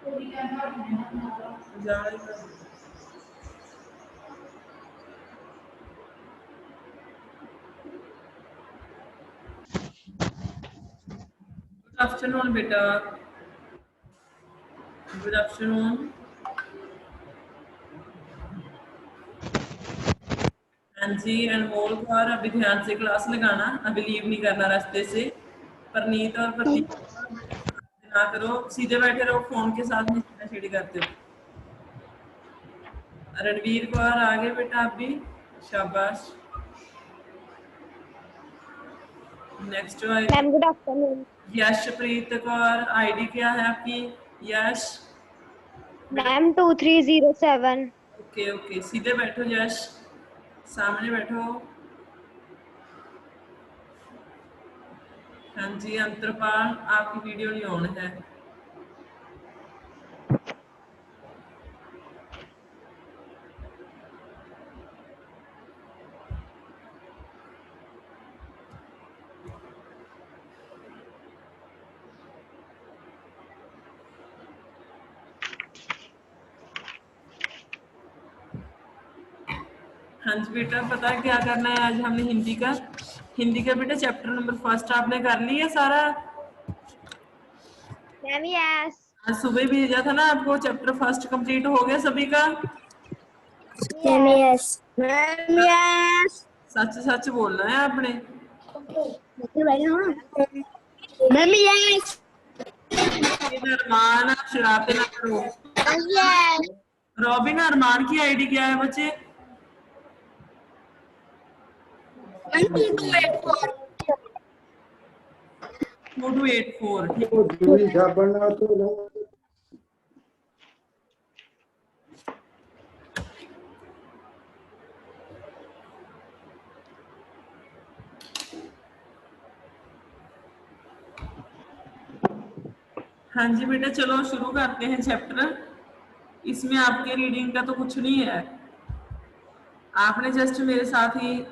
Good afternoon बेटा, good afternoon. हाँ जी, अनमोल कौर, अभी ध्यान से क्लास लगाना, अभी लीव नहीं करना रास्ते से। परनीत और प्रतीक ना करो, सीधे बैठे रहो, फोन के साथ नहीं छेड़ी करते हो। रणवीर कौर आगे बेटा, आप भी शाबाश। Next ma'am good afternoon. Yashpreet Kaur, ID क्या है आपकी? यश मैम 2307। ओके ओके, सीधे बैठो यश, सामने बैठो। हाँ जी, अंतरपाल आपकी वीडियो नहीं ऑन है। हाँ जी बेटा, पता है क्या करना है आज हमने? हिंदी का बेटा चैप्टर नंबर फर्स्ट आपने कर लिया सारा? Ma'am yes. आज सुबह भेजा था ना आपको, चैप्टर फर्स्ट कंप्लीट हो गया सभी का? Ma'am yes. Ma'am yes. सच सच बोलना है आपने। Ma'am yes. अरमान, शरारतें ना करो। रॉबिन, अरमान की आईडी क्या है बच्चे? 2284। हाँ जी बेटा, चलो शुरू करते हैं चैप्टर। इसमें आपके रीडिंग का तो कुछ नहीं है, आपने जस्ट मेरे साथ ही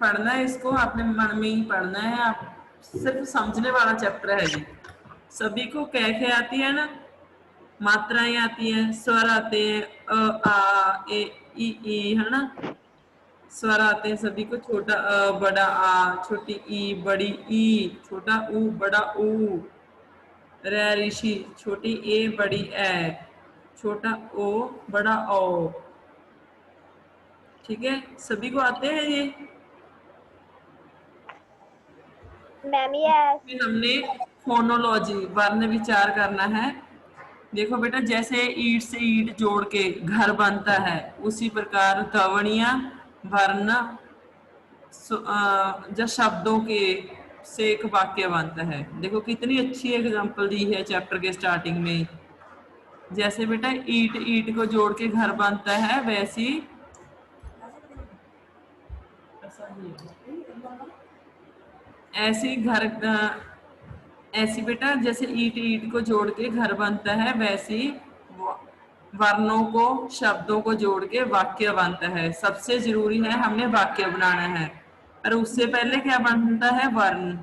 पढ़ना है इसको, आपने मन में ही पढ़ना है। आप सिर्फ समझने वाला चैप्टर है ये। सभी को कह के आती है ना, मात्राएं आती हैं, स्वर आते हैं, अ आ ए ई है ना, स्वर आते हैं सभी को। छोटा अ, बड़ा आ, छोटी ई, बड़ी ई, छोटा ऊ, बड़ा ऊ, रै ऋषि, छोटी ए, बड़ी ए, छोटा ओ, बड़ा ओ। ठीक है, सभी को आते हैं ये? Ma'am yes. फिर हमने फोनोलॉजी, वर्ण विचार करना है। देखो बेटा, जैसे ईंट से ईंट जोड़ के घर बनता है, उसी प्रकार ध्वनियां, वर्ण, जब शब्दों के से एक वाक्य बनता है। देखो कितनी अच्छी एग्जांपल दी है चैप्टर के स्टार्टिंग में। जैसे बेटा ईंट ईंट को जोड़ के घर बनता है, वैसी ऐसी घर ऐसी बेटा, जैसे ईंट ईंट को जोड़ के घर बनता है, वैसी वर्णों को, शब्दों को जोड़ के वाक्य बनता है। सबसे जरूरी है, हमने वाक्य बनाना है। और उससे पहले क्या बनता है? वर्ण।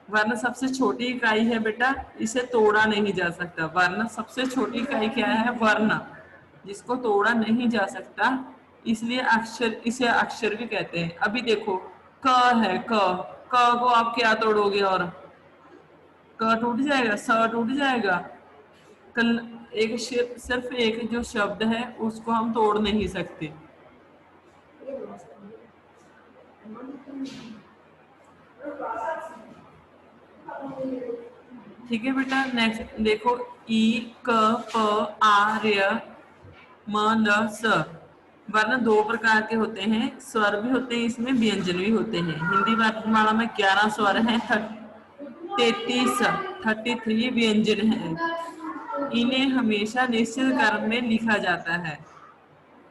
वर्ण सबसे छोटी इकाई है बेटा, इसे तोड़ा नहीं जा सकता। वर्ण सबसे छोटी इकाई क्या है? वर्ण, जिसको तोड़ा नहीं जा सकता, इसलिए अक्षर, इसे अक्षर भी कहते हैं। अभी देखो क है, क को आप क्या तोड़ोगे? और क टूट जाएगा, स टूट जाएगा। कल एक सिर्फ एक जो शब्द है उसको हम तोड़ नहीं सकते। ठीक है बेटा, नेक्स्ट देखो, ई, क, प, आ, र्य, म, ल, स। वर्ण दो प्रकार के होते हैं, स्वर भी होते हैं इसमें, व्यंजन भी होते हैं। हिंदी वर्णमाला में 11 स्वर हैं, 33 व्यंजन हैं। इन्हें हमेशा निश्चित क्रम में लिखा जाता है।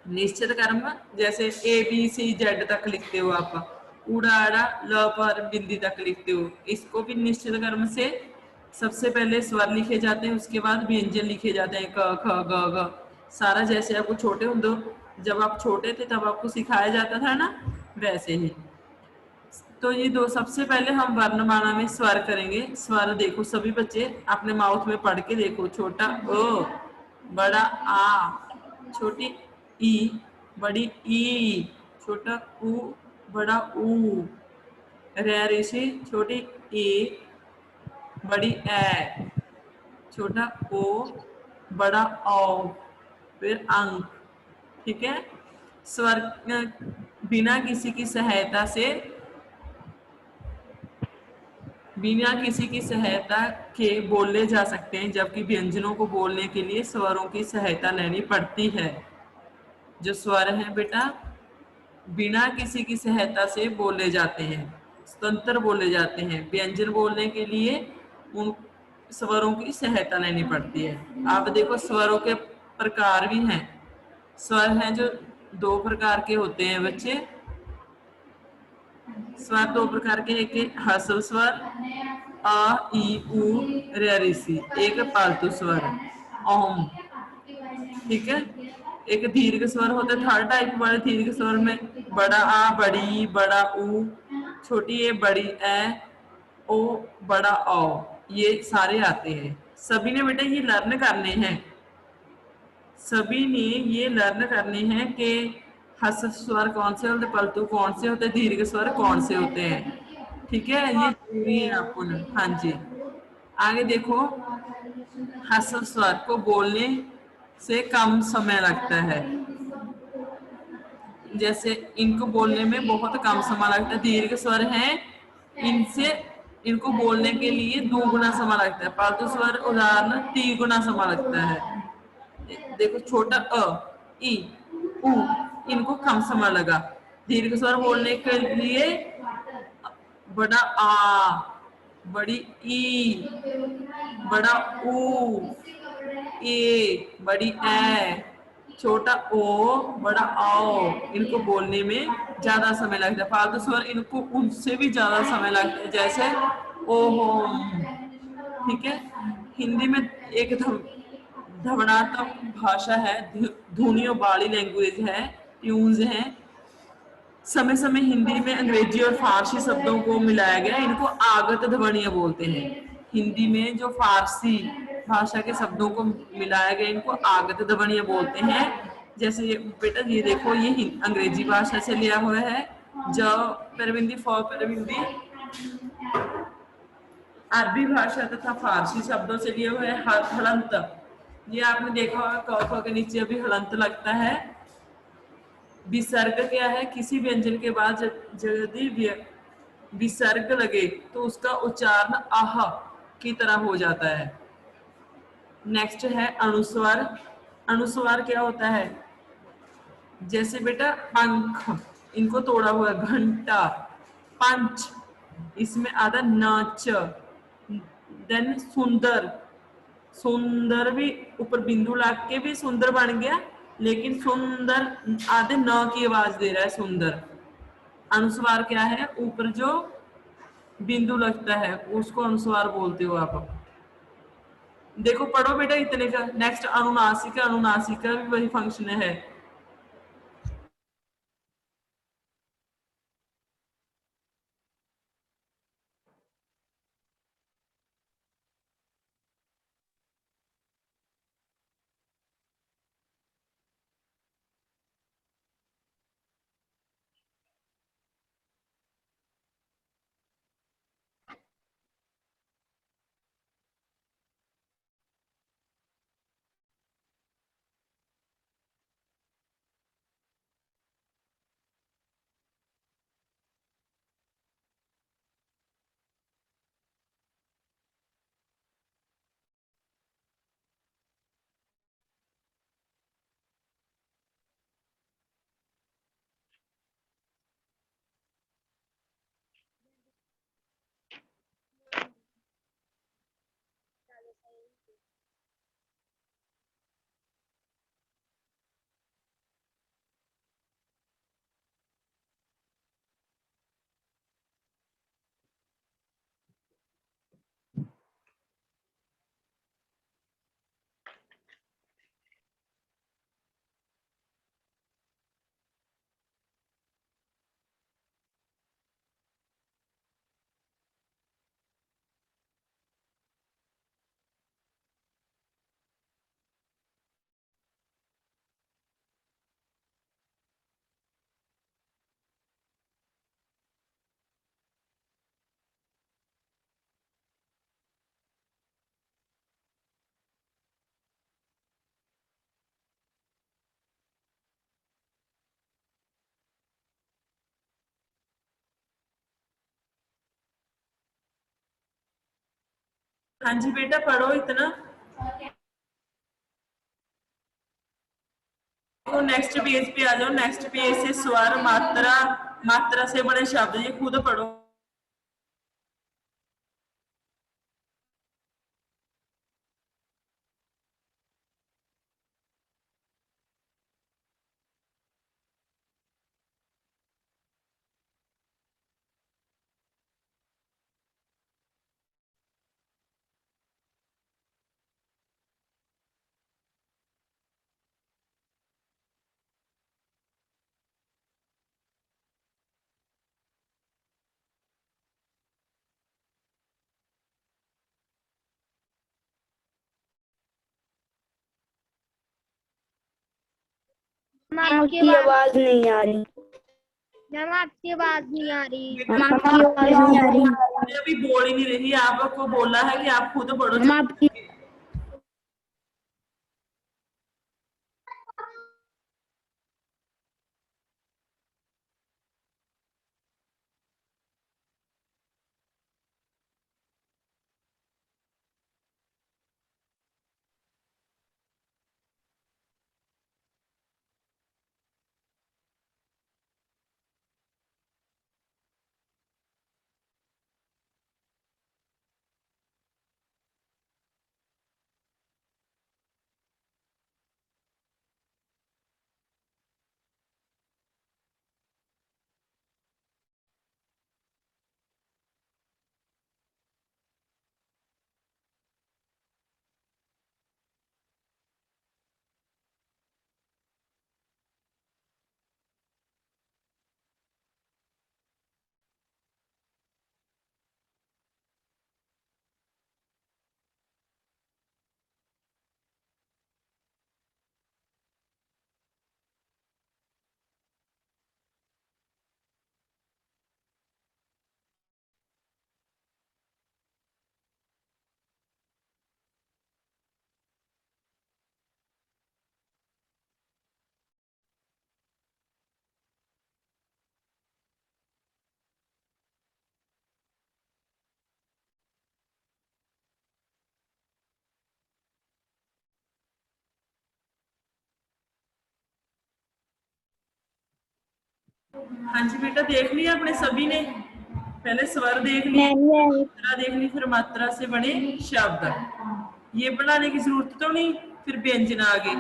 निश्चित क्रम, जैसे ए बी सी जेड तक लिखते हो आप, उड़ा आड़ा ल पर बिंदी तक लिखते हो, इसको भी निश्चित क्रम से सबसे पहले स्वर लिखे जाते हैं, उसके बाद व्यंजन लिखे जाते हैं, क ख ग घ। सारा जैसे आपको छोटे होंगे, जब आप छोटे थे तब आपको सिखाया जाता था ना, वैसे ही। तो ये दो, सबसे पहले हम वर्णमाला में स्वर करेंगे। स्वर देखो सभी बच्चे अपने माउथ में पढ़ के देखो। छोटा अ, बड़ा आ, छोटी ई, बड़ी ई, छोटा ऊ, बड़ा ऊ, रे ऋषि, छोटी ई, बड़ी ए, छोटा ओ, बड़ा औ, फिर अंक। ठीक है। स्वर बिना किसी की सहायता से, बिना किसी की सहायता के बोले जा सकते हैं, जबकि व्यंजनों को बोलने के लिए स्वरों की सहायता लेनी पड़ती है। जो स्वर है बेटा, बिना किसी की सहायता से बोले जाते हैं, स्वतंत्र बोले जाते हैं। व्यंजन बोलने के लिए उन स्वरों की सहायता लेनी पड़ती है। आप देखो स्वरों के प्रकार भी हैं। स्वर हैं जो दो प्रकार के होते हैं बच्चे। स्वर दो प्रकार के, एक ह्रस्व स्वर अ ई उ रे ऋ सी, एक पालतू स्वर ओम। ठीक है। एक दीर्घ स्वर होता है, थर्ड टाइप वाले दीर्घ स्वर में बड़ा आ, बड़ी, बड़ा ऊ, छोटी ए, बड़ी ए, ओ, बड़ा ओ, ये सारे आते हैं। सभी ने बेटा ये लर्न करने हैं, सभी ने ये लर्न करने हैं कि ह्रस्व स्वर कौन से होते, पलतू कौन से होते, दीर्घ स्वर कौन से होते हैं। ठीक है, ये जरूरी है आपको ना। हाँ जी। आगे देखो, ह्रस्व स्वर को बोलने से कम समय लगता है, जैसे इनको बोलने में बहुत कम समय लगता है। दीर्घ स्वर हैं, इनसे इनको बोलने के लिए 2 गुना समय लगता है। पालतू स्वर उदाहरण 3 गुना समय लगता है। देखो, छोटा अ, ई, उ, इनको कम समय लगा। दीर्घ स्वर बोलने के लिए बड़ा आ, बड़ी ई, बड़ा ऊ, ए, बड़ी ए, छोटा ओ, बड़ा आओ, इनको बोलने में ज्यादा समय लगता है। फालतू स्वर इनको उनसे भी ज्यादा समय लगता है, जैसे ओहो। ठीक है। हिंदी में एक ध्वन्यात्मक भाषा है, ध्वनियों वाली लैंग्वेज है, ट्यून्स हैं। समय समय हिंदी में अंग्रेजी और फारसी शब्दों को मिलाया गया, इनको आगत ध्वनियां बोलते हैं। हिंदी में जो फारसी भाषा के शब्दों को मिलाया गया, इनको आगत ध्वनियां बोलते हैं। जैसे ये बेटा, ये देखो, ये अंग्रेजी भाषा से लिया हुआ है। ज परविंदी, फ परविंदी अरबी भाषा तथा फारसी शब्दों से लिए हुए हैं। हलंत, ये आपने देखा होगा, क के नीचे भी हलंत लगता है। विसर्ग क्या है? किसी व्यंजन के बाद यदि विसर्ग लगे तो उसका उच्चारण आह की तरह हो जाता है। नेक्स्ट है अनुस्वार। अनुस्वार क्या होता है? जैसे बेटा पंख, इनको तोड़ा हुआ घंटा, पंच, इसमें आता नाच, देन सुंदर। सुंदर भी ऊपर बिंदु लाग के भी सुंदर बन गया, लेकिन सुंदर आधे न की आवाज दे रहा है सुंदर। अनुस्वार क्या है? ऊपर जो बिंदु लगता है उसको अनुस्वार बोलते हो आप। देखो पढ़ो बेटा इतने का। नेक्स्ट अनुनासिका। अनुनासिका भी वही फंक्शन है। हाँ जी बेटा पढ़ो इतना। तो नेक्स्ट पेज पे आ जाओ। नेक्स्ट पेज से स्वर, मात्रा, मात्रा से बड़े शब्द, ये खुद पढ़ो। आपकी आवाज नहीं आ रही। मैम आपकी आवाज नहीं आ रही। बेटा आपकी आवाज नहीं आ रही। मैंने अभी बोल ही नहीं रही, आपको बोला है कि आप खुद पढ़ो। मैम आपकी हाँ जी बेटा देख लिया अपने सभी ने। पहले स्वर देख लिए, मात्रा देख ली, फिर मात्रा से बने शब्द। ये बनाने की जरूरत तो नहीं। फिर व्यंजन आगे।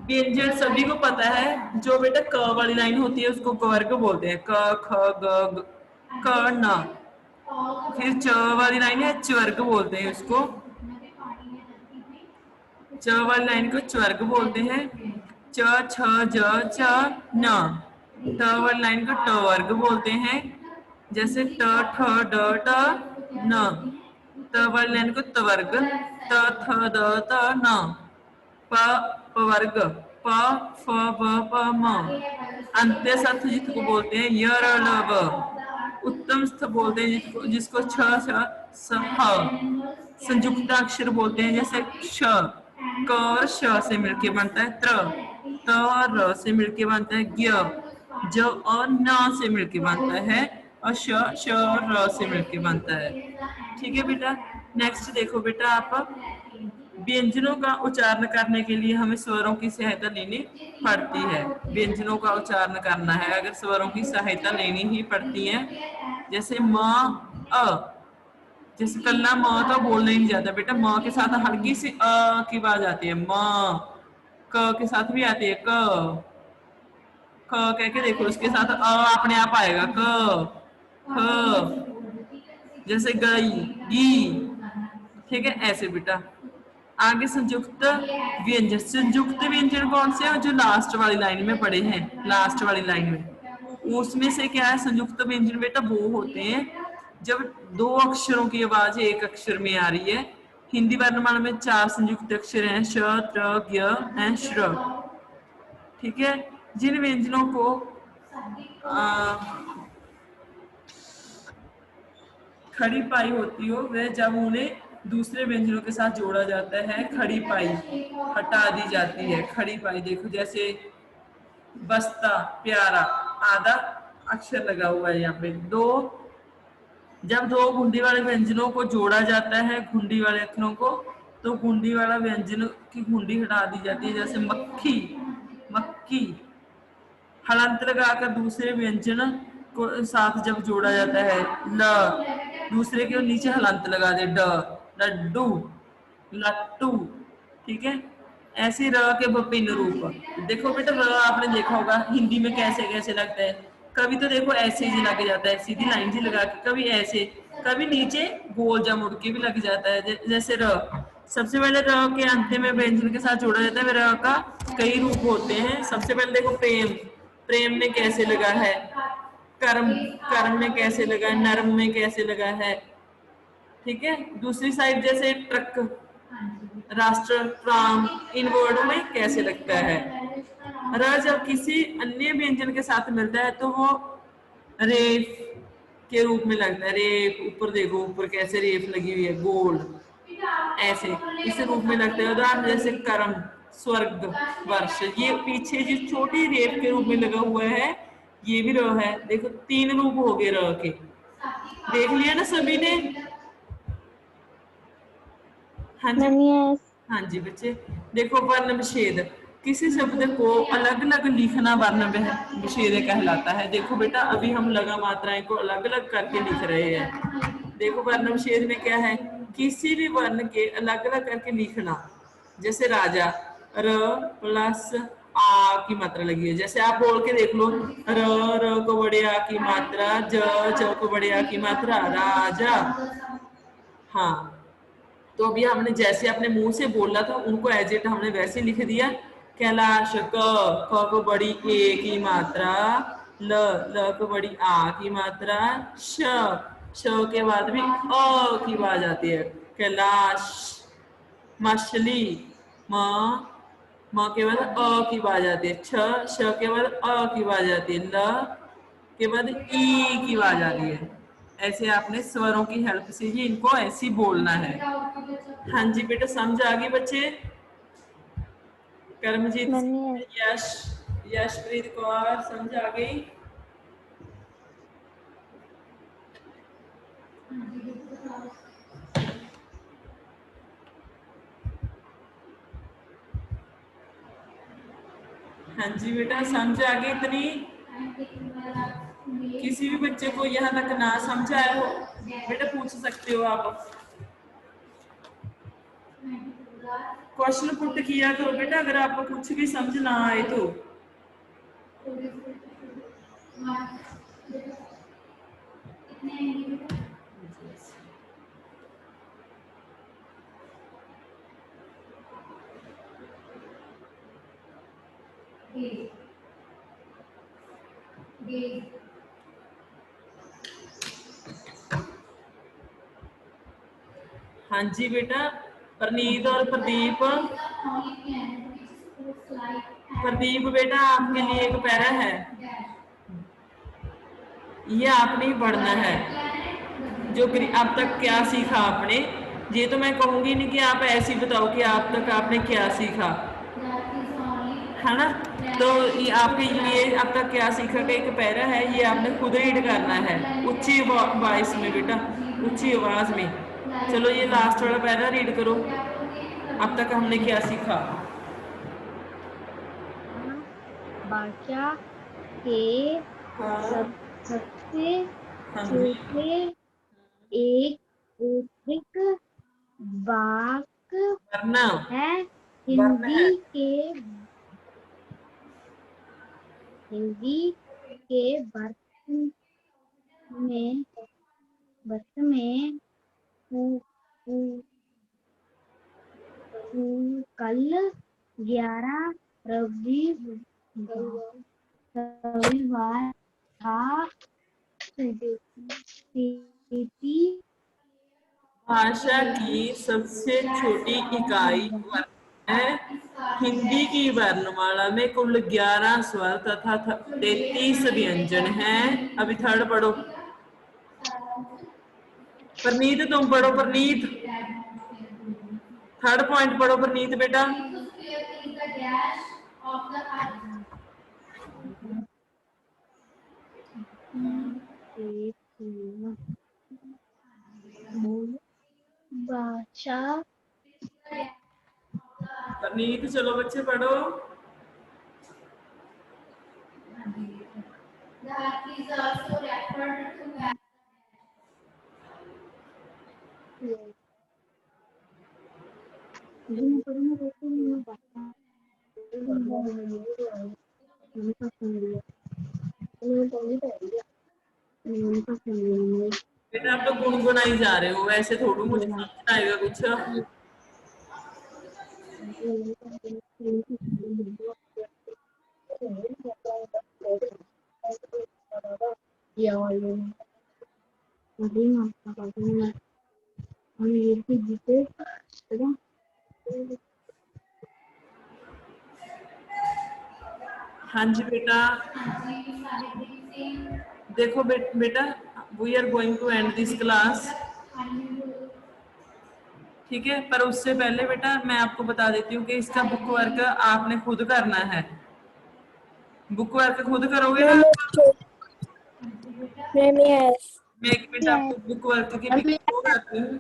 व्यंजन सभी को पता है। जो बेटा क वाली लाइन होती है उसको कवर्ग बोलते हैं। क ख ग क न। फिर च वाली लाइन है चवर्ग बोलते हैं उसको। च वाली लाइन को चवर्ग बोलते हैं। च छ ज च न। ट वाली लाइन को ट वर्ग बोलते हैं। जैसे ट ठ ड ट न। त वाली लाइन को त वर्ग। त थ द त न। प प वर्ग। प फ ब प म। अंत्य सथ जिसको बोलते हैं य र ल व। उत्तम स्थ बोलते हैं जिसको जिसको छ छ स ह। संयुक्त अक्षर बोलते हैं जैसे श। क और श से मिलके बनता है त्र। त और र से मिलके बनता है ज्ञ। ज और न से मिलके बनता है और श श और र से मिलके बनता है। ठीक है बेटा। नेक्स्ट देखो बेटा आप। व्यंजनों का उच्चारण करने के लिए हमें स्वरों की सहायता लेनी पड़ती है। व्यंजनों का उच्चारण करना है अगर स्वरों की सहायता लेनी ही पड़ती है। जैसे म अ। जैसे कल्ला म तो बोलना ही नहीं जाता बेटा। म के साथ हल्की सी अ की आवाज आती है। म। क के साथ भी आती है क। क कह के देखो उसके साथ अ अपने आप आएगा। क ख। जैसे गई गी। ठीक है ऐसे बेटा। आगे संयुक्त व्यंजन। संयुक्त व्यंजन कौन से हैं जो लास्ट वाली लाइन में पड़े हैं। लास्ट वाली लाइन में उसमें से क्या है संयुक्त व्यंजन बेटा वो होते हैं जब दो अक्षरों की आवाज एक अक्षर में आ रही है। हिंदी वर्णमाला में 4 संयुक्त अक्षर हैं श त्र ज्ञ एंड श्र। ठीक है। जिन व्यंजनों को खड़ी पाई होती हो वह जब उन्हें दूसरे व्यंजनों के साथ जोड़ा जाता है खड़ी पाई हटा दी जाती है। खड़ी पाई देखो जैसे बस्ता प्यारा आधा अक्षर लगा हुआ है यहाँ पे। दो जब दो घुंडी वाले व्यंजनों को जोड़ा जाता है, घुंडी वाले अक्षरों को, तो घुंडी वाला व्यंजन की घुंडी हटा दी जाती है। जैसे मक्खी, मक्की। हलंत लगाकर दूसरे व्यंजन को साथ जब जोड़ा जाता है, ल, दूसरे के नीचे हलंत लगा दे, ड, लड्डू, लट्टू। ठीक है। ऐसे र के विभिन्न रूप। देखो बेटा, र आपने देखा होगा हिंदी में कैसे कैसे लगता है। कभी तो देखो ऐसे ही लग जाता है, सीधी लाइन जी लगा के, कभी ऐसे, कभी नीचे गोल जा मुड़ के भी लग जाता है। जैसे र, सबसे पहले र के अंत में व्यंजन के साथ जोड़ा जाता है। र का कई रूप होते हैं। सबसे पहले देखो प्रेम, प्रेम में कैसे लगा है, कर्म, कर्म में कैसे लगा है, नर्म में कैसे लगा है। ठीक है। दूसरी साइड जैसे ट्रक, राष्ट्र, ट्राम, इन वर्डों में कैसे लगता है। र जब किसी अन्य व्यंजन के साथ मिलता है तो वो रेफ के रूप में लगता है। रेफ, ऊपर देखो ऊपर कैसे रेफ लगी हुई है, गोल, ऐसे इस रूप में लगता है। उदाहरण जैसे कर्म, स्वर्ग, वर्ष। ये पीछे जो छोटी रेफ के रूप में लगा हुआ है, ये भी र है। देखो 3 रूप हो गए र के। देख लिया ना सभी ने। हाँ जी, मैम यस। हाँ जी बच्चे। देखो वर्ण विच्छेद, किसी शब्द को अलग अलग लिखना वर्ण विच्छेद कहलाता है। देखो बेटा, अभी हम लगा मात्राएं को अलग अलग करके लिख रहे हैं। देखो वर्ण विच्छेद में क्या है, किसी भी वर्ण के अलग अलग करके लिखना। जैसे राजा, र प्लस आ की मात्रा लगी है। जैसे आप बोल के देख लो, र, र को बड़े आ की मात्रा, ज को बड़े आ की मात्रा, राजा। हाँ, तो अभी हमने जैसे अपने मुंह से बोला था, उनको एज इट हमने वैसे लिख दिया। कैलाश, क को बड़ी ए की मात्रा, ल, ल को बड़ी आ की मात्रा, श के बाद भी अ की आवाज आती है, कैलाश। मछली, म के बाद अ की आवाज आती है, श के बाद अ की आवाज आती है, ल के बाद ई की आवाज आती है। ऐसे आपने स्वरों की हेल्प से ही इनको ऐसे ही बोलना है। हाँ जी बेटा, समझ आ गई बच्चे। Karamjit ma'am Singh, yes. यश, यशप्रीत कौर, समझ आ गई। हाँ जी बेटा, समझ आ गई इतनी। किसी भी बच्चे को यहाँ तक ना समझ आया हो बेटा, पूछ सकते हो आप। क्वेश्चन पुट किया करो बेटा, अगर आपको कुछ भी समझ ना आए तो। हाँ जी बेटा, प्रनीत और प्रदीप। प्रदीप बेटा, आपके लिए एक पैरा है, ये आपने ही पढ़ना है। जो अब तक क्या सीखा आपने, ये तो मैं कहूंगी नहीं कि आप ऐसे ही बताओ कि आप तक आपने क्या सीखा, है ना। तो ये आपके लिए अब तक क्या सीखा का एक पैरा है, ये आपने खुद रीड करना है, ऊंची वॉइस में बेटा, ऊंची आवाज में। चलो ये लास्ट वाला पैरा रीड करो, अब तक हमने क्या सीखा। भाषा के हाँ, सबसे हाँ जी, छोटे एक औद्योगिक वाक वरना, है। वर्ण हिंदी है। के हिंदी के में वर्ष में पू- पू- कल 11 रविवार था। तिथि भाषा की सबसे छोटी इकाई वर्ण है। हिंदी की वर्णमाला में कुल 11 स्वर तथा 33 व्यंजन हैं। अभी थर्ड पढ़ो, परनीत तुम पढ़ो, परनीत थर्ड पॉइंट पढ़ो, परनीत बेटा। बादशाह। नीत चलो बच्चे पढ़ो। बेटा आप तो गुनगुनाई जा रहे हो, वैसे थोड़ा मुझे समझ आएगा कुछ। हाँ जी बेटा, देखो बेटा, we are going to end this class, ठीक है। पर उससे पहले बेटा मैं आपको बता देती हूँ कि इसका बुक वर्क आपने खुद करना है। बुक वर्क खुद करोगे ना? मैं एक मिनट आपको बुक वर्क की पिक दिखाती हूँ।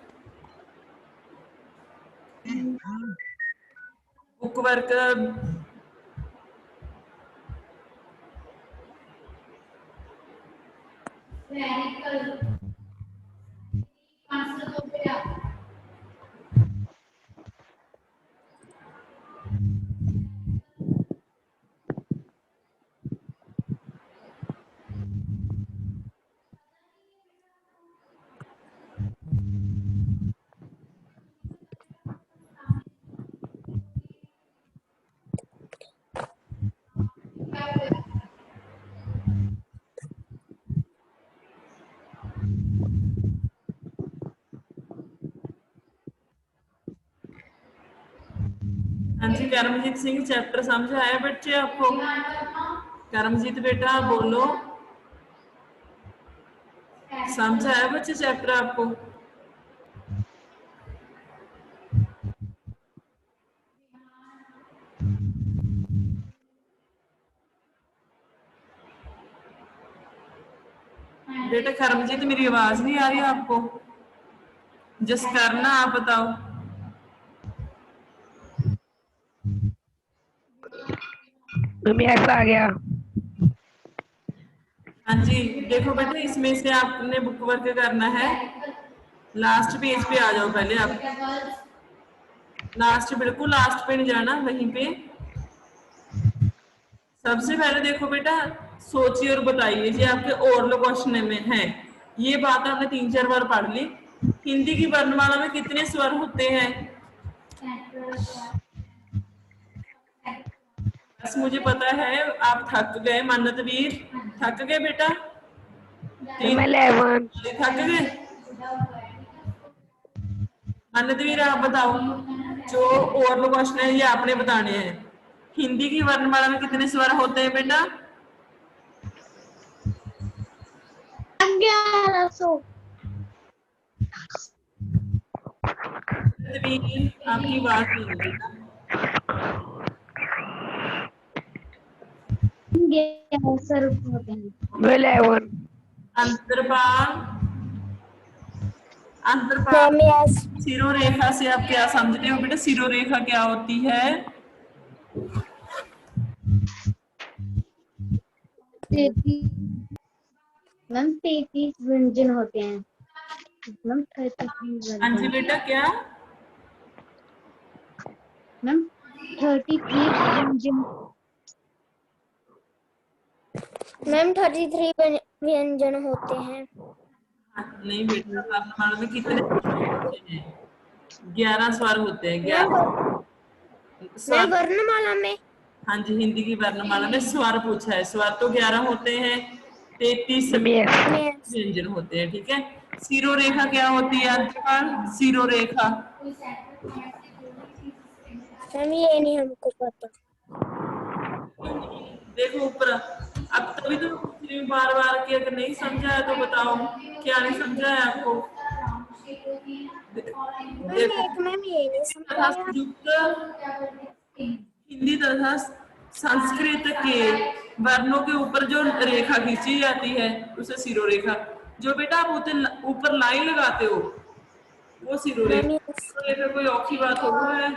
बुक वर्क हाँ जी, करमजीत सिंह चैप्टर समझ आया बच्चे आपको? करमजीत बेटा बोलो, समझ आया बच्चे चैप्टर आपको? बेटा करमजीत मेरी आवाज नहीं आ रही आपको? जिस करना आप बताओ। ऐसा आ गया। हाँ जी, देखो बेटा इसमें से आपने बुक वर्क करना है। लास्ट पेज पे आ जाओ पहले आप, लास्ट, बिल्कुल लास्ट पे नहीं जाना, वहीं पे सबसे पहले देखो बेटा, सोचिए और बताइए जी आपके ओरल क्वेश्चन में है। ये बात आपने 3-4 बार पढ़ ली। हिंदी की वर्णमाला में कितने स्वर होते हैं? बस मुझे पता है आप थक गए। मानतवीर थक गए बेटा? मैं 11। थक गए? मानतवीर आप बताओ, जो ओरल क्वेश्चन है ये आपने बताने हैं। हिंदी की वर्णमाला में कितने स्वर होते हैं बेटा? 1100। आपकी बात नहीं है बेटा। 1100 होते हैं। मैं 11। अंतरपाल, अंतरपाल सिरोरेखा से आप क्या समझते हो बेटा? सिरोरेखा क्या होती है? 33 व्यंजन होते हैं। 33 हाँ जी बेटा, क्या? 33 व्यंजन। 33 व्यंजन होते हैं। नहीं बेटा, वर्णमाला में कितने स्वर होते हैं? 11 स्वर होते हैं। 11 स्वर वर्णमाला में। हाँ जी, हिंदी की वर्णमाला में स्वर पूछा है। स्वर तो 11 होते हैं, 33 व्यंजन होते हैं, ठीक है। सिरोरेखा क्या होती है अंतरपाल? सिरोरेखा ये नहीं हमको पता। देखो ऊपर, अब तभी तो पूछ रही हूँ बार बार कि अगर नहीं समझा है तो बताओ, क्या नहीं समझा है आपको? देखो, मैम ये नहीं तथा समझाया। संयुक्त हिंदी तथा संस्कृत के वर्णों के ऊपर जो रेखा खींची जाती है उसे सिरोरेखा। जो बेटा आप ऊपर लाइन लगाते हो, वो सिरोरेखा सिरोरेखा कोई औखी बात हो है।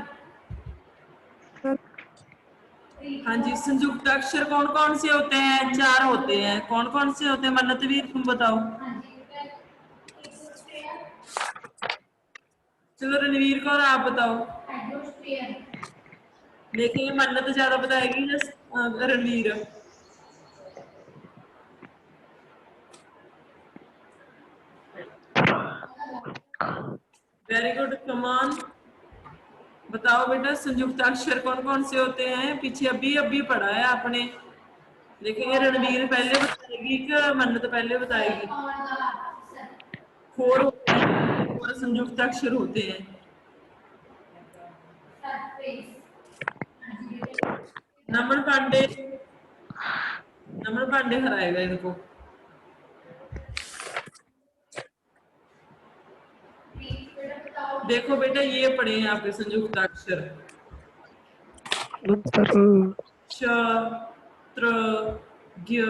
हाँ जी, संयुक्त अक्षर कौन कौन से होते हैं? 4 होते हैं। कौन कौन से होते हैं मन्नतवीर, तुम बताओ। चलो रणवीर कौर आप बताओ। देखेंगे मन्नत ज्यादा बताएगी या रणवीर। वेरी गुड, कमान बताओ बेटा, संयुक्त अक्षर कौन कौन से होते हैं? पीछे अभी पढ़ा है आपने। देखेंगे रणवीर पहले बताएगी कि मन्नत पहले बताएगी। 4 होते हैं, 4 संयुक्त अक्षर होते हैं। नमन पांडे हराएगा इनको। देखो बेटा ये पढ़े हैं आपके संयुक्त अक्षर श, त्र, ज्ञ।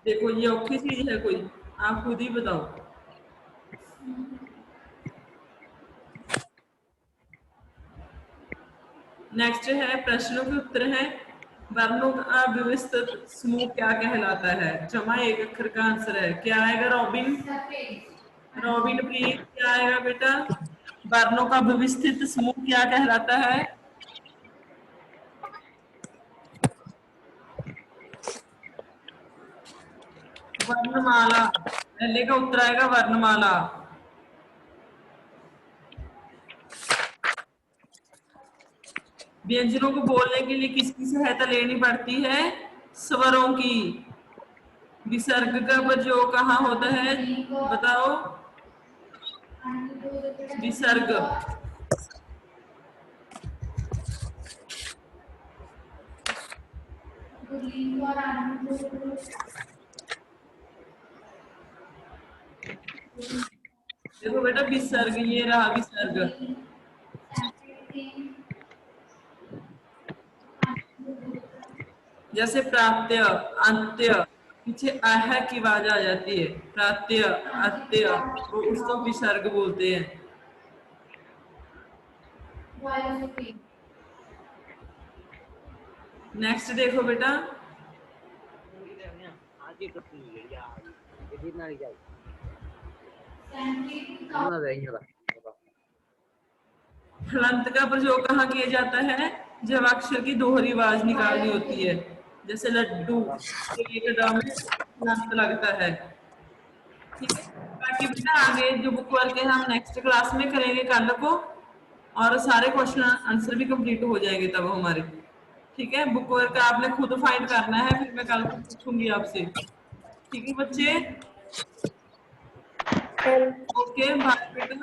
देखो ये औखी चीज है कोई? आप खुद ही बताओ। नेक्स्ट है प्रश्नों के उत्तर है। वर्णों का व्यवस्थित समूह क्या कहलाता है? जमा एक अक्षर का आंसर है, क्या आएगा रॉबिन? रॉबिन प्लीज क्या आएगा बेटा? वर्णों का व्यवस्थित समूह क्या कहलाता है? वर्णमाला। पहले का उत्तर आएगा वर्णमाला। व्यंजनों को बोलने के लिए किसकी सहायता लेनी पड़ती है? स्वरों की। विसर्ग का प्रयोग कहाँ होता है बताओ? विसर्ग। देखो बेटा विसर्ग, ये रहा विसर्ग। जैसे प्राप्त्य, अंत्य, पीछे आह की आवाज आ जाती है, प्राप्त्य अंत्य, वो उसको विसर्ग बोलते हैं। नेक्स्ट देखो बेटा, हलंत का प्रयोग कहाँ किया जाता है? जब अक्षर की दोहरी आवाज निकालनी होती है, जैसे लड्डू, हलंत लगता है। ठीक है, बाकी बेटा आगे जो बुक वर्क है हम नेक्स्ट क्लास में करेंगे कल को, और सारे क्वेश्चन आंसर भी कंप्लीट हो जाएंगे तब हमारे। ठीक है, बुक वर्क आपने खुद फाइंड करना है, फिर मैं कल को पूछूंगी आपसे। ठीक है बच्चे, ओके बाय बेटा।